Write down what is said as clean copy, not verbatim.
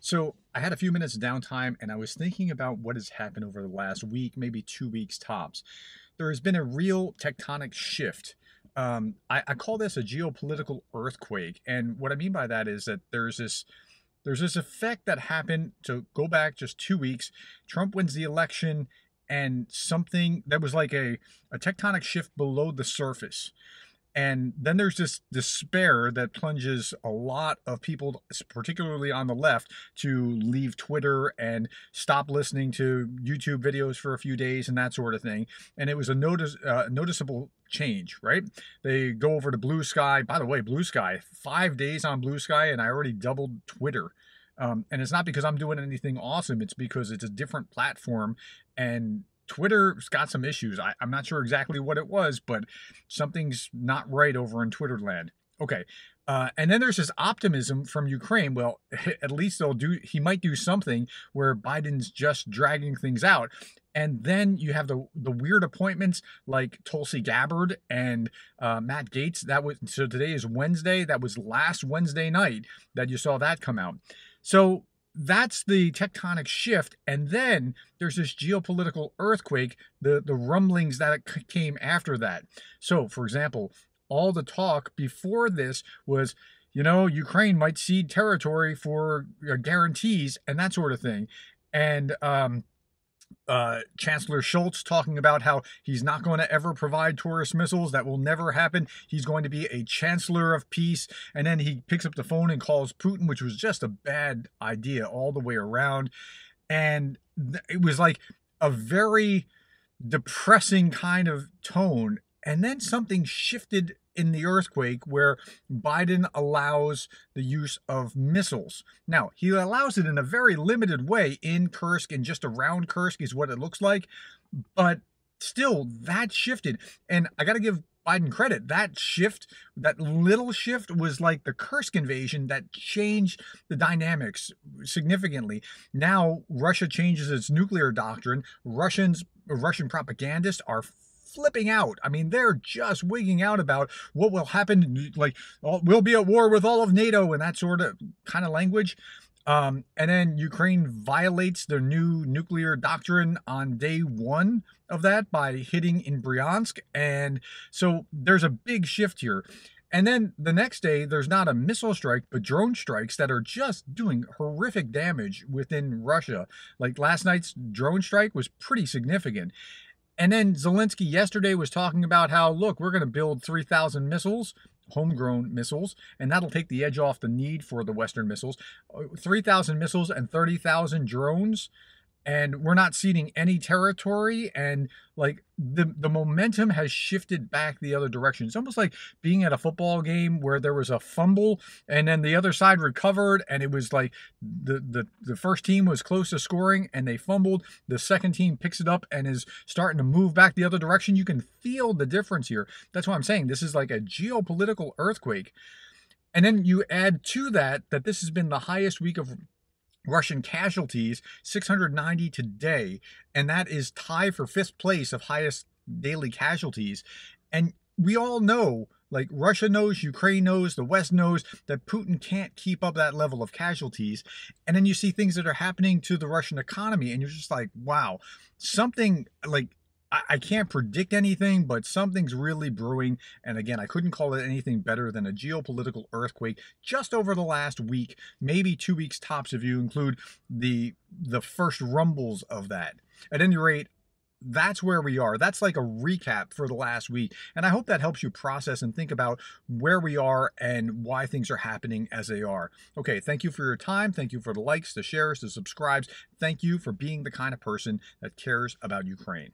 So I had a few minutes of downtime and I was thinking about what has happened over the last week, maybe 2 weeks tops. There has been a real tectonic shift. I call this a geopolitical earthquake. And what I mean by that is that there's this effect that happened to go back just 2 weeks. Trump wins the election, and something that was like a tectonic shift below the surface. And then there's this despair that plunges a lot of people, particularly on the left, to leave Twitter and stop listening to YouTube videos for a few days and that sort of thing. And it was a noticeable change, right? They go over to Blue Sky. By the way, Blue Sky, 5 days on Blue Sky, and I already doubled Twitter. And it's not because I'm doing anything awesome. It's because it's a different platform, and Twitter's got some issues. I'm not sure exactly what it was, but something's not right over in Twitter land. Okay. And then there's this optimism from Ukraine. Well, at least he might do something where Biden's just dragging things out. And then you have the weird appointments like Tulsi Gabbard and Matt Gaetz. So today is Wednesday. That was last Wednesday night that you saw that come out. So that's the tectonic shift. And then there's this geopolitical earthquake, the rumblings that came after that. So, for example, all the talk before this was, Ukraine might cede territory for guarantees and that sort of thing. And Chancellor Schultz talking about how he's not going to ever provide tourist missiles. That will never happen. He's going to be a chancellor of peace. And then he picks up the phone and calls Putin, which was just a bad idea all the way around. And it was like a very depressing kind of tone. And then something shifted in the earthquake where Biden allows the use of missiles. Now, he allows it in a very limited way in Kursk and just around Kursk is what it looks like. But still, that shifted. And I got to give Biden credit. That shift, that little shift was like the Kursk invasion that changed the dynamics significantly. Now, Russia changes its nuclear doctrine. Russian propagandists are flipping out. I mean, they're just wigging out about what will happen. Like, we'll be at war with all of NATO and that sort of kind of language. And then Ukraine violates their new nuclear doctrine on day one of that by hitting in Bryansk. And so there's a big shift here. And then the next day, there's not a missile strike, but drone strikes that are just doing horrific damage within Russia. Like last night's drone strike was pretty significant. And then Zelensky yesterday was talking about how, look, we're going to build 3,000 missiles, homegrown missiles, and that'll take the edge off the need for the Western missiles. 3,000 missiles and 30,000 drones. And we're not ceding any territory. And like the momentum has shifted back the other direction. It's almost like being at a football game where there was a fumble and then the other side recovered, and it was like the first team was close to scoring and they fumbled. The second team picks it up and is starting to move back the other direction. You can feel the difference here. That's why I'm saying this is like a geopolitical earthquake. And then you add to that this has been the highest week of Russian casualties, 690 today, and that is tied for fifth place of highest daily casualties. And we all know, like Russia knows, Ukraine knows, the West knows that Putin can't keep up that level of casualties. And then you see things that are happening to the Russian economy, and you're just like, wow, something like I can't predict anything, but something's really brewing. And again, I couldn't call it anything better than a geopolitical earthquake just over the last week, maybe 2 weeks tops if you include the first rumbles of that. At any rate, that's where we are. That's like a recap for the last week. And I hope that helps you process and think about where we are and why things are happening as they are. Okay, thank you for your time. Thank you for the likes, the shares, the subscribes. Thank you for being the kind of person that cares about Ukraine.